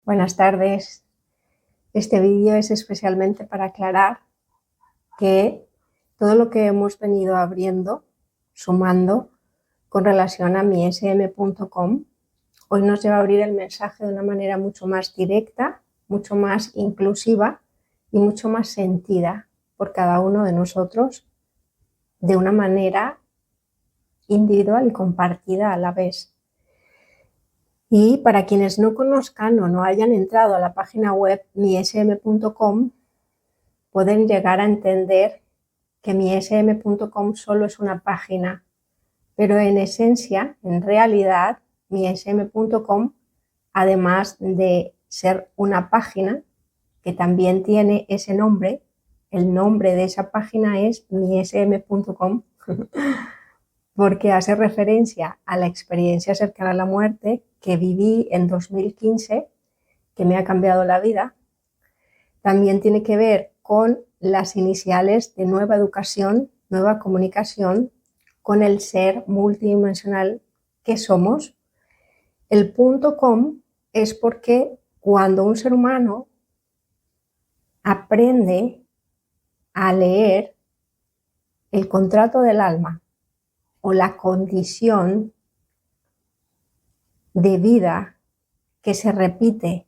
Buenas tardes. Este vídeo es especialmente para aclarar que todo lo que hemos venido abriendo, sumando con relación a mism.com, hoy nos lleva a abrir el mensaje de una manera mucho más directa, mucho más inclusiva y mucho más sentida por cada uno de nosotros de una manera individual y compartida a la vez. Y para quienes no conozcan o no hayan entrado a la página web mism.com, pueden llegar a entender que mism.com solo es una página, pero en esencia, en realidad, mism.com, además de ser una página que también tiene ese nombre, el nombre de esa página es mism.com, porque hace referencia a la experiencia cercana a la muerte que viví en 2015, que me ha cambiado la vida. También tiene que ver con las iniciales de nueva educación, nueva comunicación, con el ser multidimensional que somos. El .com es porque cuando un ser humano aprende a leer el contrato del alma o la condición de vida que se repite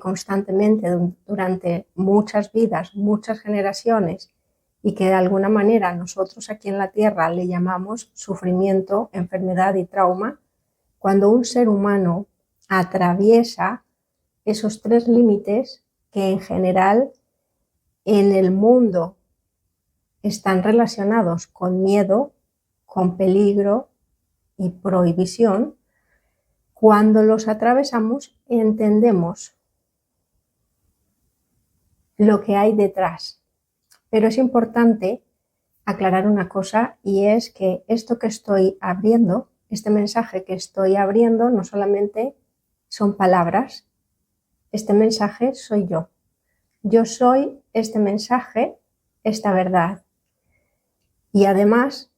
constantemente durante muchas vidas, muchas generaciones, y que de alguna manera nosotros aquí en la Tierra le llamamos sufrimiento, enfermedad y trauma. Cuando un ser humano atraviesa esos tres límites que en general en el mundo están relacionados con miedo, con peligro y prohibición, cuando los atravesamos entendemos lo que hay detrás. Pero es importante aclarar una cosa, y es que esto que estoy abriendo, este mensaje que estoy abriendo, no solamente son palabras. Este mensaje soy yo. Yo soy este mensaje, esta verdad. Y además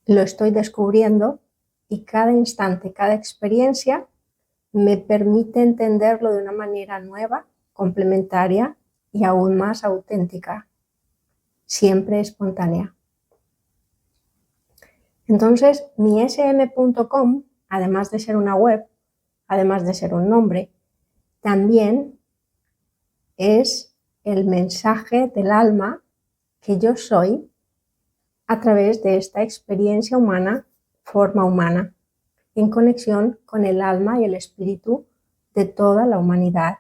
lo estoy descubriendo, y cada instante, cada experiencia me permite entenderlo de una manera nueva, complementaria y aún más auténtica, siempre espontánea. Entonces, mism.com, además de ser una web, además de ser un nombre, también es el mensaje del alma que yo soy a través de esta experiencia humana, forma humana, en conexión con el alma y el espíritu de toda la humanidad,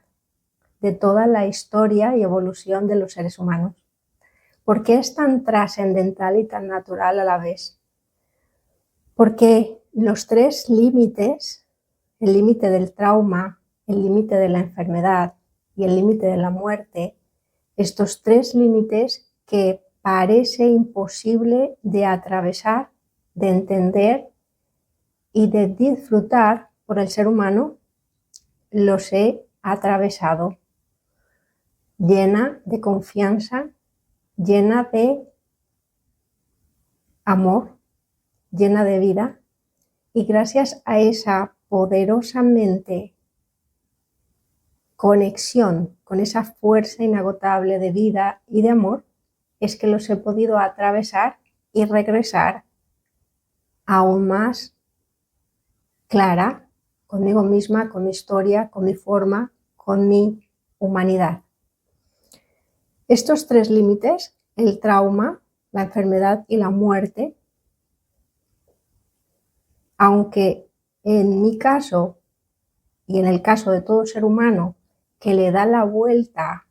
de toda la historia y evolución de los seres humanos. ¿Por qué es tan trascendental y tan natural a la vez? Porque los tres límites, el límite del trauma, el límite de la enfermedad y el límite de la muerte, estos tres límites que parece imposible de atravesar, de entender y de disfrutar por el ser humano, los he atravesado, llena de confianza, llena de amor, llena de vida, y gracias a esa poderosamente conexión con esa fuerza inagotable de vida y de amor, es que los he podido atravesar y regresar aún más clara conmigo misma, con mi historia, con mi forma, con mi humanidad. Estos tres límites, el trauma, la enfermedad y la muerte, aunque en mi caso y en el caso de todo ser humano que le da la vuelta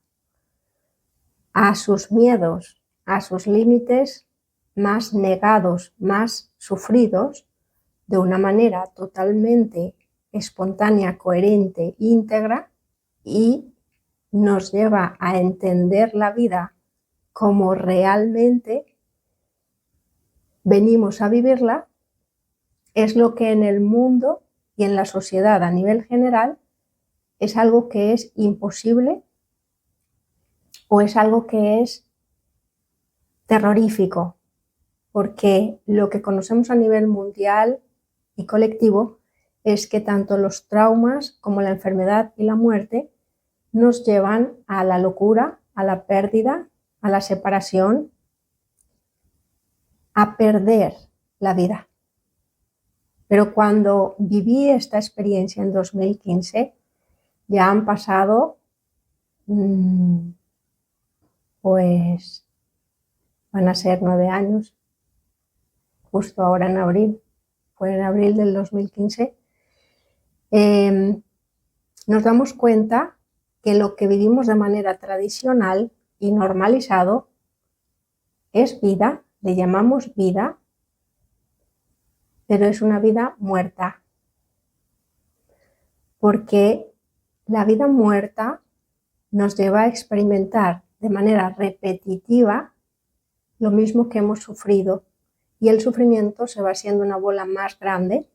a sus miedos, a sus límites más negados, más sufridos, de una manera totalmente espontánea, coherente, íntegra, y nos lleva a entender la vida como realmente venimos a vivirla, es lo que en el mundo y en la sociedad a nivel general es algo que es imposible o es algo que es terrorífico, porque lo que conocemos a nivel mundial y colectivo es que tanto los traumas como la enfermedad y la muerte nos llevan a la locura, a la pérdida, a la separación, a perder la vida. Pero cuando viví esta experiencia en 2015, ya han pasado, pues van a ser 9 años, justo ahora en abril, fue en abril del 2015, nos damos cuenta que lo que vivimos de manera tradicional y normalizado es vida, le llamamos vida, pero es una vida muerta. Porque la vida muerta nos lleva a experimentar de manera repetitiva lo mismo que hemos sufrido, y el sufrimiento se va haciendo una bola más grande.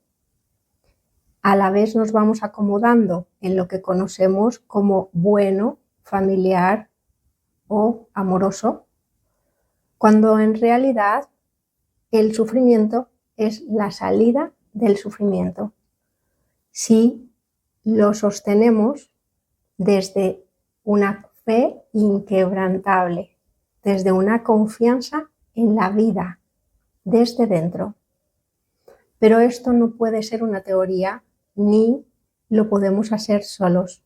A la vez nos vamos acomodando en lo que conocemos como bueno, familiar o amoroso, cuando en realidad el sufrimiento es la salida del sufrimiento. Si lo sostenemos desde una fe inquebrantable, desde una confianza en la vida, desde dentro. Pero esto no puede ser una teoría ni lo podemos hacer solos.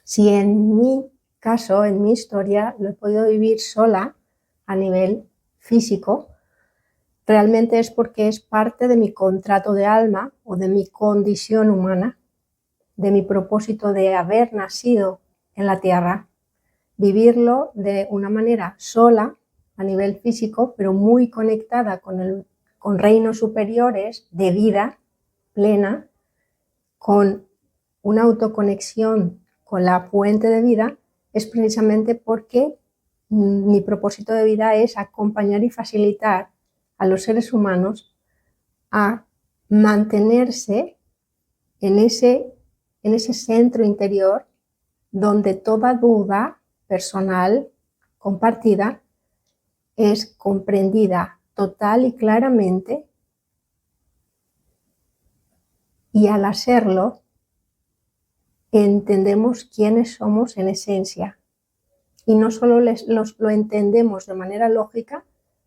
Si en mi caso, en mi historia, lo he podido vivir sola a nivel físico, realmente es porque es parte de mi contrato de alma o de mi condición humana, de mi propósito de haber nacido en la tierra, vivirlo de una manera sola a nivel físico, pero muy conectada con reinos superiores de vida plena, con una autoconexión con la fuente de vida, es precisamente porque mi propósito de vida es acompañar y facilitar a los seres humanos a mantenerse en ese centro interior donde toda duda personal compartida es comprendida total y claramente, y al hacerlo entendemos quiénes somos en esencia. Y no solo lo entendemos de manera lógica,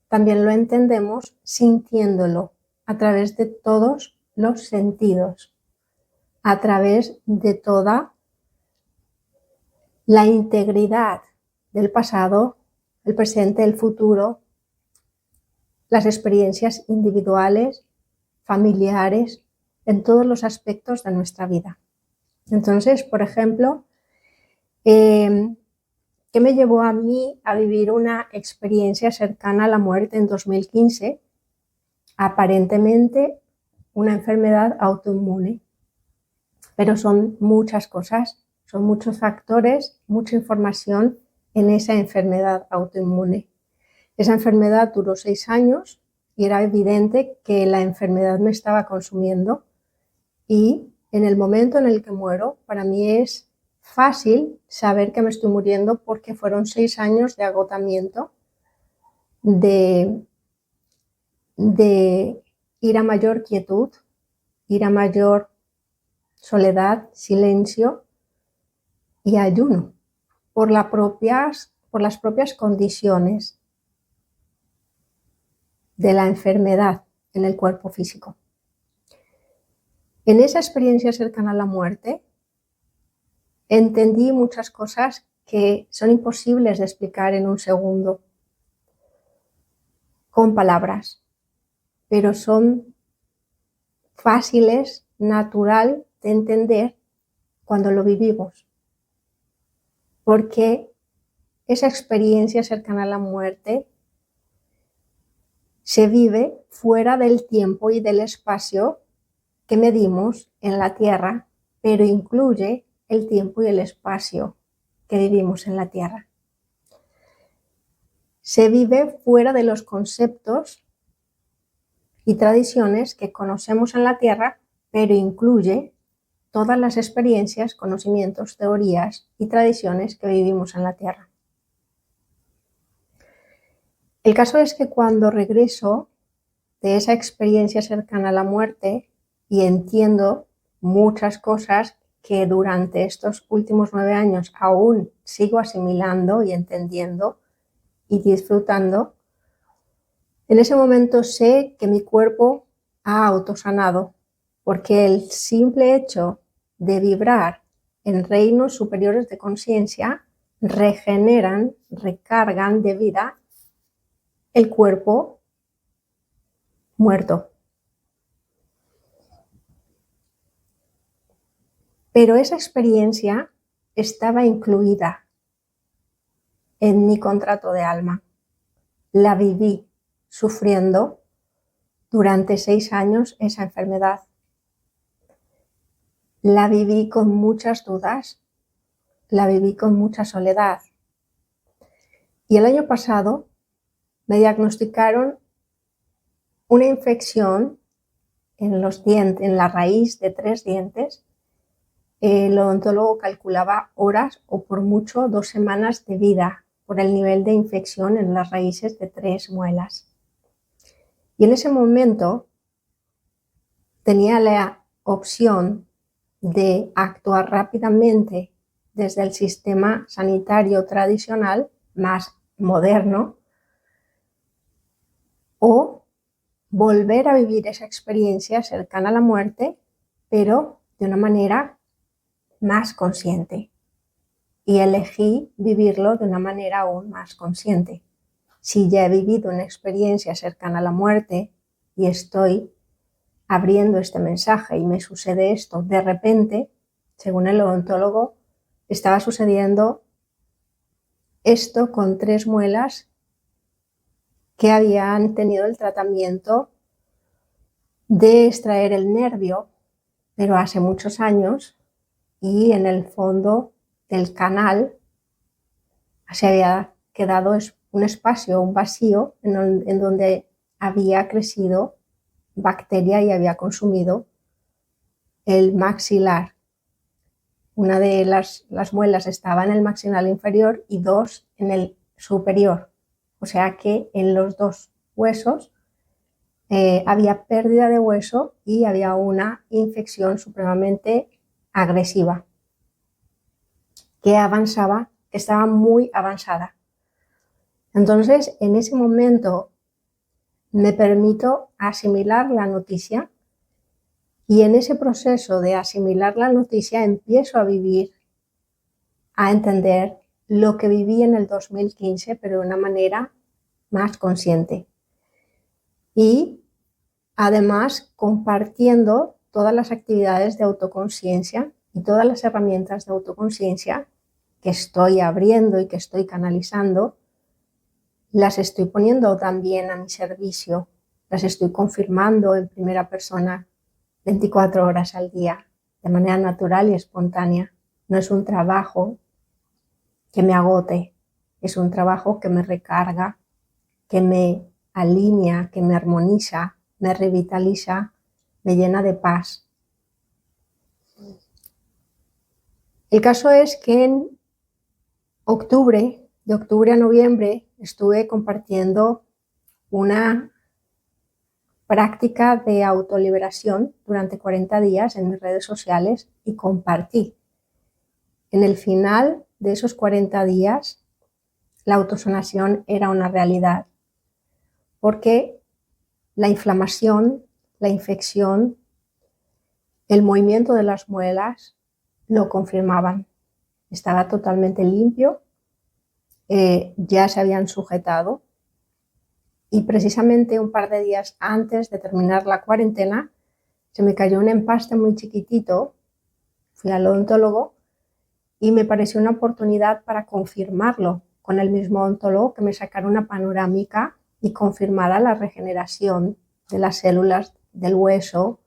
también lo entendemos sintiéndolo a través de todos los sentidos, a través de toda la integridad del pasado, el presente, el futuro, las experiencias individuales, familiares, en todos los aspectos de nuestra vida. Entonces, por ejemplo, ¿qué me llevó a mí a vivir una experiencia cercana a la muerte en 2015? Aparentemente una enfermedad autoinmune, pero son muchas cosas, son muchos factores, mucha información en esa enfermedad autoinmune. Esa enfermedad duró 6 años y era evidente que la enfermedad me estaba consumiendo, y en el momento en el que muero, para mí es fácil saber que me estoy muriendo porque fueron 6 años de agotamiento, de ir a mayor quietud, ir a mayor soledad, silencio y ayuno, por las propias condiciones de la enfermedad en el cuerpo físico. En esa experiencia cercana a la muerte, entendí muchas cosas que son imposibles de explicar en un segundo con palabras, pero son fáciles, natural de entender cuando lo vivimos. Porque esa experiencia cercana a la muerte se vive fuera del tiempo y del espacio que medimos en la Tierra, pero incluye el tiempo y el espacio que vivimos en la Tierra. Se vive fuera de los conceptos y tradiciones que conocemos en la Tierra, pero incluye todas las experiencias, conocimientos, teorías y tradiciones que vivimos en la Tierra. El caso es que cuando regreso de esa experiencia cercana a la muerte, y entiendo muchas cosas que durante estos últimos 9 años aún sigo asimilando y entendiendo y disfrutando. En ese momento sé que mi cuerpo ha autosanado, porque el simple hecho de vibrar en reinos superiores de conciencia regeneran, recargan de vida el cuerpo muerto. Pero esa experiencia estaba incluida en mi contrato de alma. La viví sufriendo durante 6 años esa enfermedad. La viví con muchas dudas, la viví con mucha soledad. Y el año pasado me diagnosticaron una infección en los dientes, en la raíz de 3 dientes. El odontólogo calculaba horas o por mucho 2 semanas de vida por el nivel de infección en las raíces de 3 muelas. Y en ese momento tenía la opción de actuar rápidamente desde el sistema sanitario tradicional más moderno o volver a vivir esa experiencia cercana a la muerte, pero de una manera más consciente. Y elegí vivirlo de una manera aún más consciente. Si ya he vivido una experiencia cercana a la muerte y estoy abriendo este mensaje y me sucede esto de repente, según el odontólogo, estaba sucediendo esto con 3 muelas que habían tenido el tratamiento de extraer el nervio, pero hace muchos años, y en el fondo del canal se había quedado un espacio, un vacío en donde había crecido bacteria y había consumido el maxilar. Una de las muelas estaba en el maxilar inferior y 2 en el superior. O sea que en los 2 huesos había pérdida de hueso y había una infección supremamente agresiva que avanzaba, que estaba muy avanzada. Entonces, en ese momento me permito asimilar la noticia y en ese proceso de asimilar la noticia empiezo a vivir, a entender lo que viví en el 2015, pero de una manera más consciente. Y además compartiendo todas las actividades de autoconciencia y todas las herramientas de autoconciencia que estoy abriendo y que estoy canalizando, las estoy poniendo también a mi servicio, las estoy confirmando en primera persona 24 horas al día, de manera natural y espontánea. No es un trabajo que me agote, es un trabajo que me recarga, que me alinea, que me armoniza, me revitaliza, me llena de paz. El caso es que en octubre, de octubre a noviembre, estuve compartiendo una práctica de autoliberación durante 40 días en mis redes sociales y compartí. En el final de esos 40 días, la autosanación era una realidad, porque la inflamación, la infección, el movimiento de las muelas lo confirmaban. Estaba totalmente limpio, ya se habían sujetado y precisamente un par de días antes de terminar la cuarentena se me cayó un empaste muy chiquitito. Fui al odontólogo y me pareció una oportunidad para confirmarlo con el mismo odontólogo, que me sacara una panorámica y confirmara la regeneración de las células del hueso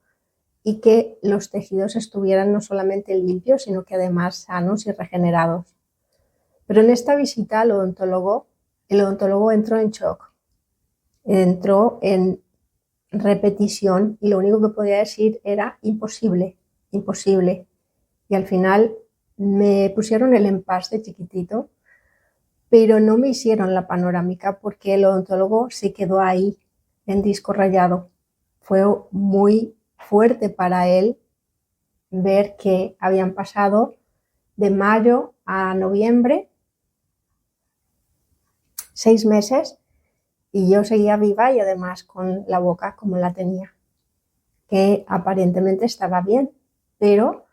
y que los tejidos estuvieran no solamente limpios, sino que además sanos y regenerados. Pero en esta visita al odontólogo, el odontólogo entró en shock, entró en repetición y lo único que podía decir era imposible, imposible. Y al final me pusieron el empaste chiquitito, pero no me hicieron la panorámica porque el odontólogo se quedó ahí en disco rayado. Fue muy fuerte para él ver que habían pasado de mayo a noviembre 6 meses y yo seguía viva y además con la boca como la tenía, que aparentemente estaba bien, pero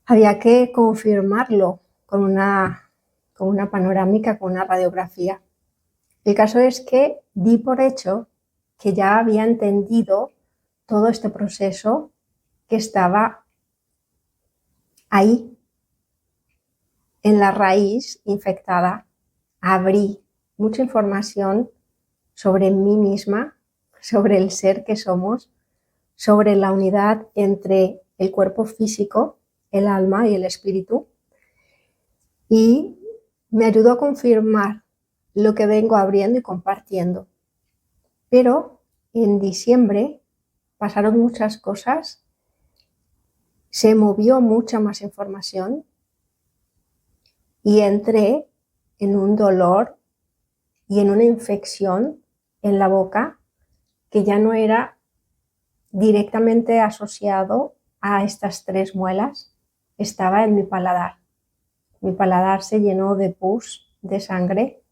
había que confirmarlo con una panorámica, con una radiografía. El caso es que di por hecho que ya había entendido todo este proceso que estaba ahí, en la raíz infectada. Abrí mucha información sobre mí misma, sobre el ser que somos, sobre la unidad entre el cuerpo físico, el alma y el espíritu, y me ayudó a confirmar lo que vengo abriendo y compartiendo. Pero en diciembre pasaron muchas cosas, se movió mucha más información y entré en un dolor y en una infección en la boca que ya no era directamente asociado a estas 3 muelas, estaba en mi paladar. Mi paladar se llenó de pus, de sangre,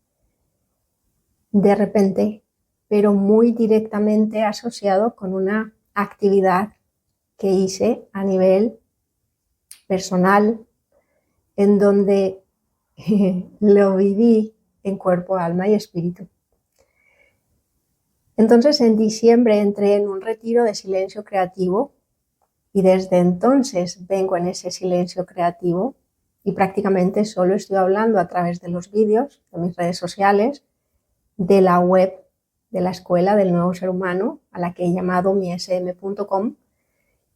de repente, pero muy directamente asociado con una actividad que hice a nivel personal, en donde lo viví en cuerpo, alma y espíritu. Entonces en diciembre entré en un retiro de silencio creativo y desde entonces vengo en ese silencio creativo y prácticamente solo estoy hablando a través de los vídeos, de mis redes sociales, de la web de la Escuela del Nuevo Ser Humano, a la que he llamado mism.com,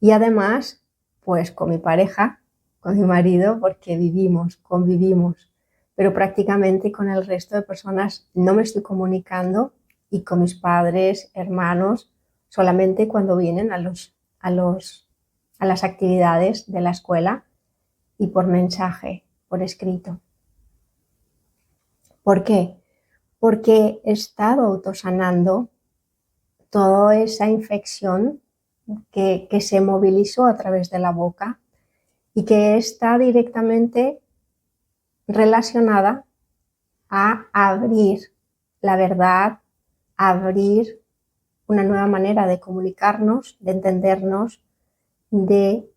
y además pues con mi pareja, con mi marido, porque convivimos, pero prácticamente con el resto de personas no me estoy comunicando, y con mis padres, hermanos, solamente cuando vienen a las actividades de la escuela y por mensaje, por escrito. ¿Por qué? Porque he estado autosanando toda esa infección que se movilizó a través de la boca y que está directamente relacionada a abrir la verdad, a abrir una nueva manera de comunicarnos, de entendernos, de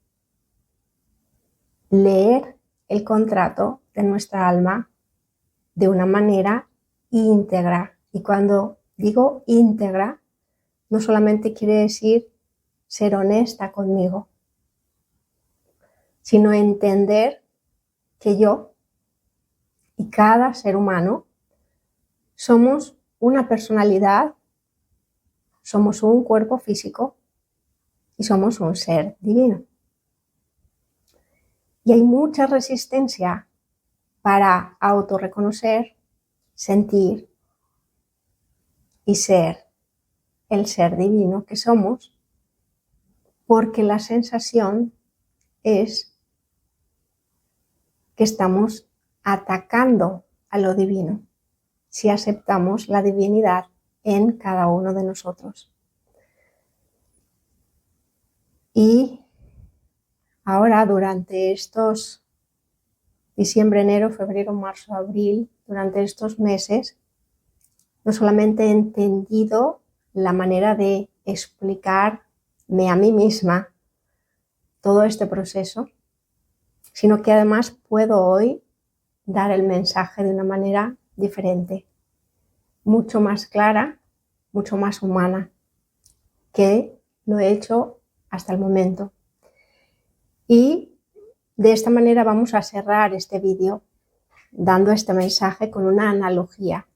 leer el contrato de nuestra alma de una manera íntegra. Y cuando digo íntegra, no solamente quiere decir ser honesta conmigo, sino entender que yo y cada ser humano somos una personalidad, somos un cuerpo físico y somos un ser divino. Y hay mucha resistencia para autorreconocer, sentir y ser el ser divino que somos, porque la sensación es que estamos atacando a lo divino si aceptamos la divinidad en cada uno de nosotros. Y ahora, durante estos diciembre, enero, febrero, marzo, abril, durante estos meses, no solamente he entendido la manera de explicarme a mí misma todo este proceso, sino que además puedo hoy dar el mensaje de una manera diferente, mucho más clara, mucho más humana, que lo he hecho hasta el momento. Y de esta manera vamos a cerrar este vídeo dando este mensaje con una analogía.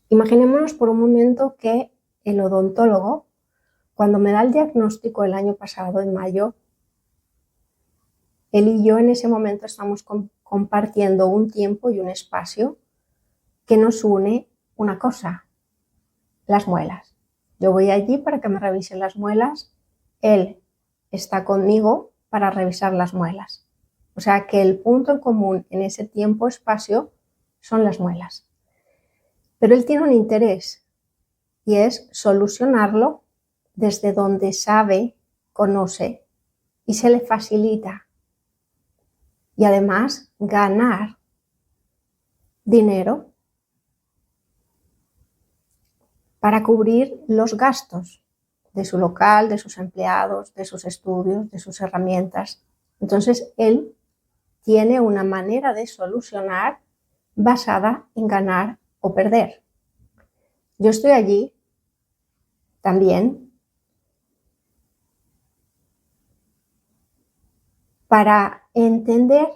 Imaginémonos por un momento que el odontólogo, cuando me da el diagnóstico el año pasado, en mayo, él y yo en ese momento estamos compartiendo un tiempo y un espacio que nos une una cosa, las muelas. Yo voy allí para que me revisen las muelas, él está conmigo para revisar las muelas. O sea que el punto en común en ese tiempo-espacio son las muelas. Pero él tiene un interés y es solucionarlo desde donde sabe, conoce y se le facilita. Y además ganar dinero para cubrir los gastos de su local, de sus empleados, de sus estudios, de sus herramientas. Entonces, él tiene una manera de solucionar basada en ganar o perder. Yo estoy allí también para entender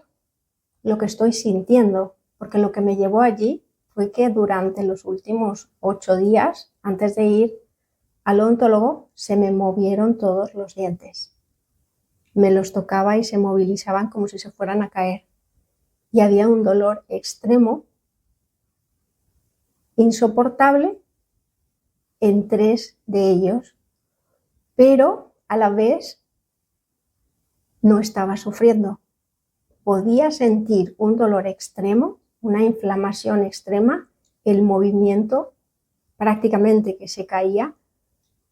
lo que estoy sintiendo, porque lo que me llevó allí fue que durante los últimos 8 días, antes de ir al odontólogo, se me movieron todos los dientes. Me los tocaba y se movilizaban como si se fueran a caer. Y había un dolor extremo, insoportable, en 3 de ellos, pero a la vez no estaba sufriendo. Podía sentir un dolor extremo, una inflamación extrema, el movimiento prácticamente que se caía,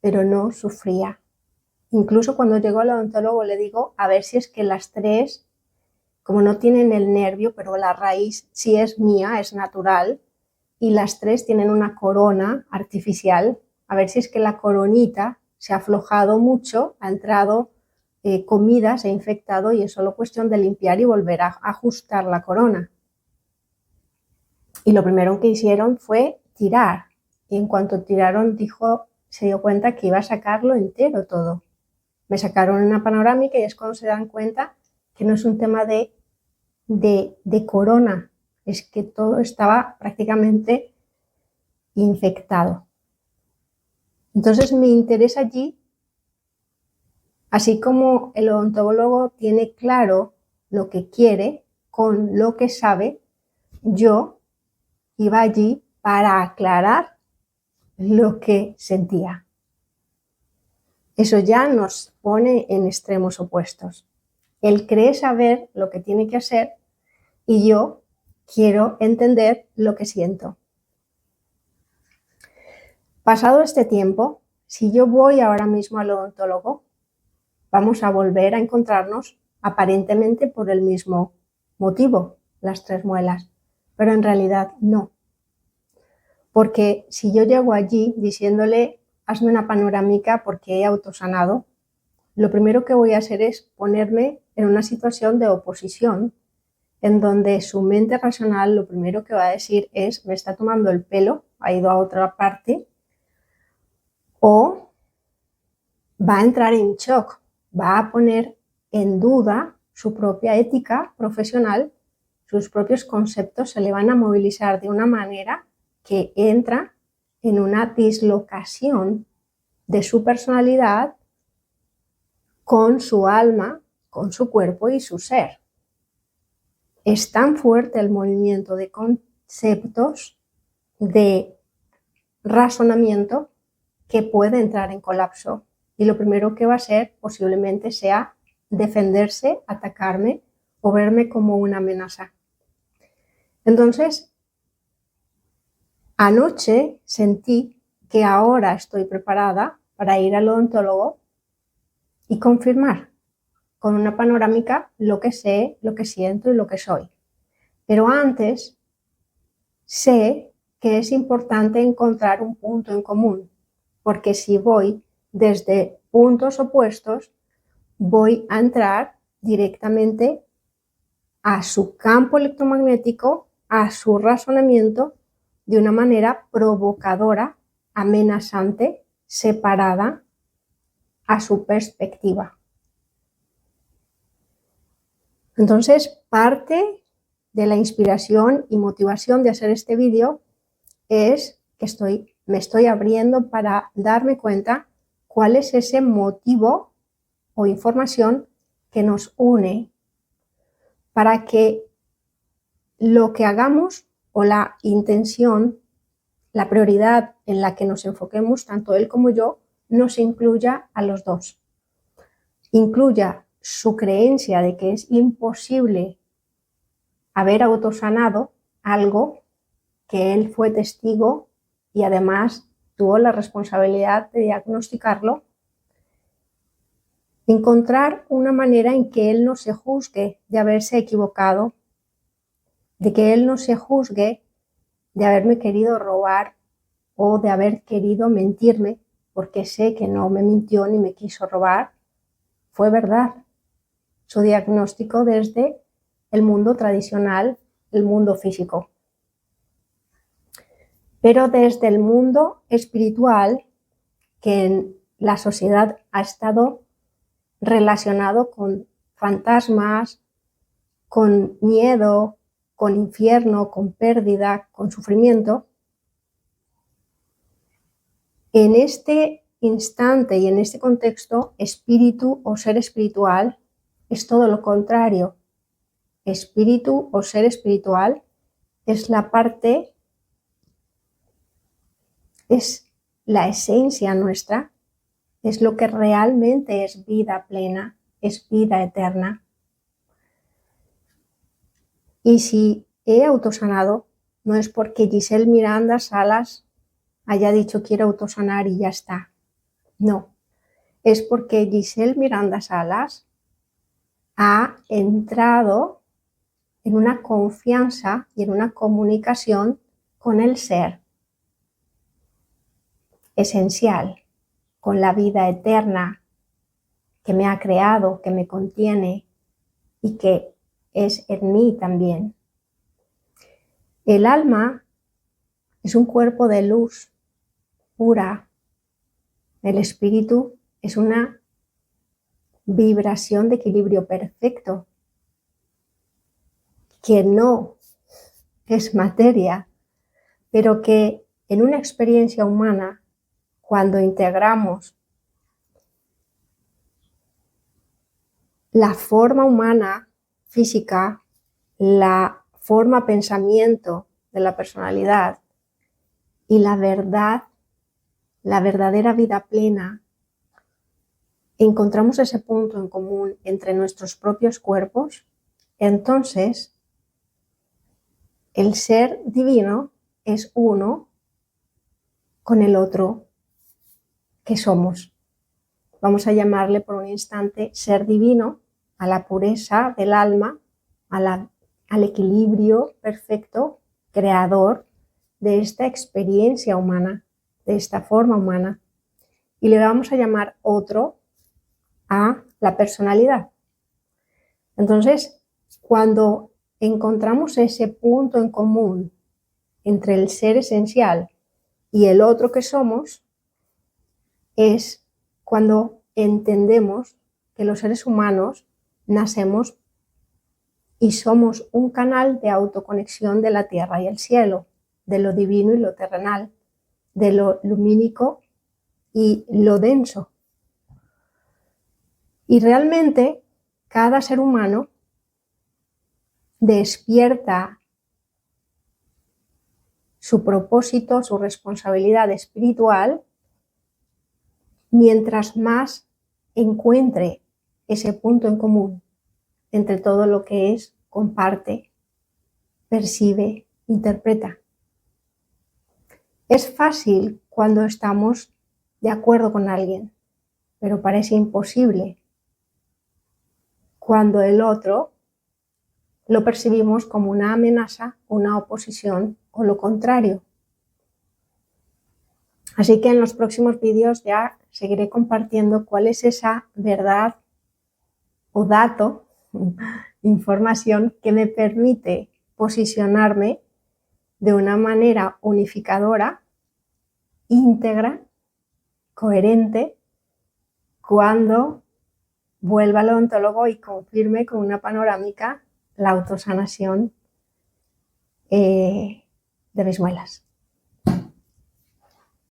pero no sufría. Incluso cuando llegó al odontólogo le digo a ver si es que las 3, como no tienen el nervio, pero la raíz sí es mía, es natural, y las 3 tienen una corona artificial, a ver si es que la coronita se ha aflojado mucho, ha entrado comida, se ha infectado y es solo cuestión de limpiar y volver a ajustar la corona. Y lo primero que hicieron fue tirar, y en cuanto tiraron se dio cuenta que iba a sacarlo entero todo. Me sacaron una panorámica y es cuando se dan cuenta que no es un tema de corona, es que todo estaba prácticamente infectado. Entonces mi interés allí, así como el odontólogo tiene claro lo que quiere con lo que sabe, yo iba allí para aclarar lo que sentía. Eso ya nos pone en extremos opuestos. Él cree saber lo que tiene que hacer y yo quiero entender lo que siento. Pasado este tiempo, si yo voy ahora mismo al odontólogo, vamos a volver a encontrarnos aparentemente por el mismo motivo, las 3 muelas, pero en realidad no. Porque si yo llego allí diciéndole, hazme una panorámica porque he autosanado, lo primero que voy a hacer es ponerme en una situación de oposición, en donde su mente racional lo primero que va a decir es, me está tomando el pelo, ha ido a otra parte, o va a entrar en shock, va a poner en duda su propia ética profesional, sus propios conceptos se le van a movilizar de una manera que entra en una dislocación de su personalidad con su alma, con su cuerpo y su ser. Es tan fuerte el movimiento de conceptos, de razonamiento, que puede entrar en colapso. Y lo primero que va a hacer posiblemente sea defenderse, atacarme o verme como una amenaza. Entonces, anoche sentí que ahora estoy preparada para ir al odontólogo y confirmar con una panorámica lo que sé, lo que siento y lo que soy. Pero antes sé que es importante encontrar un punto en común, porque si voy desde puntos opuestos, voy a entrar directamente a su campo electromagnético, a su razonamiento, de una manera provocadora, amenazante, separada a su perspectiva. Entonces, parte de la inspiración y motivación de hacer este vídeo es que me estoy abriendo para darme cuenta cuál es ese motivo o información que nos une para que lo que hagamos o la intención, la prioridad en la que nos enfoquemos, tanto él como yo, nos incluya a los dos. Incluya su creencia de que es imposible haber autosanado algo que él fue testigo y además tuvo la responsabilidad de diagnosticarlo encontrar una manera en que él no se juzgue de haberse equivocado, de que él no se juzgue de haberme querido robar o de haber querido mentirme, porque sé que no me mintió ni me quiso robar, fue verdad. Su diagnóstico desde el mundo tradicional, el mundo físico. Pero desde el mundo espiritual, que en la sociedad ha estado relacionado con fantasmas, con miedo, con infierno, con pérdida, con sufrimiento, en este instante y en este contexto, espíritu o ser espiritual es todo lo contrario. Espíritu o ser espiritual es la parte, es la esencia nuestra, es lo que realmente es vida plena, es vida eterna. Y si he autosanado, no es porque Giselle Miranda Salas haya dicho quiero autosanar y ya está. No, es porque Giselle Miranda Salas ha entrado en una confianza y en una comunicación con el ser esencial, con la vida eterna que me ha creado, que me contiene y que es en mí también. El alma es un cuerpo de luz pura. El espíritu es una vibración de equilibrio perfecto, que no es materia, pero que en una experiencia humana, cuando integramos la forma humana física, la forma pensamiento de la personalidad y la verdad, la verdadera vida plena, encontramos ese punto en común entre nuestros propios cuerpos, entonces el ser divino es uno con el otro que somos. Vamos a llamarle por un instante ser divino a la pureza del alma, al equilibrio perfecto, creador de esta experiencia humana, de esta forma humana. Y le vamos a llamar otro a la personalidad. Entonces, cuando encontramos ese punto en común entre el ser esencial y el otro que somos, es cuando entendemos que los seres humanos nacemos y somos un canal de autoconexión de la tierra y el cielo, de lo divino y lo terrenal, de lo lumínico y lo denso. Y realmente cada ser humano despierta su propósito, su responsabilidad espiritual, mientras más encuentre ese punto en común entre todo lo que es, comparte, percibe, interpreta. Es fácil cuando estamos de acuerdo con alguien, pero parece imposible cuando el otro lo percibimos como una amenaza, una oposición o lo contrario. Así que en los próximos vídeos ya seguiré compartiendo cuál es esa verdad o dato, información que me permite posicionarme de una manera unificadora, íntegra, coherente, cuando vuelva al odontólogo y confirme con una panorámica la autosanación de mis muelas.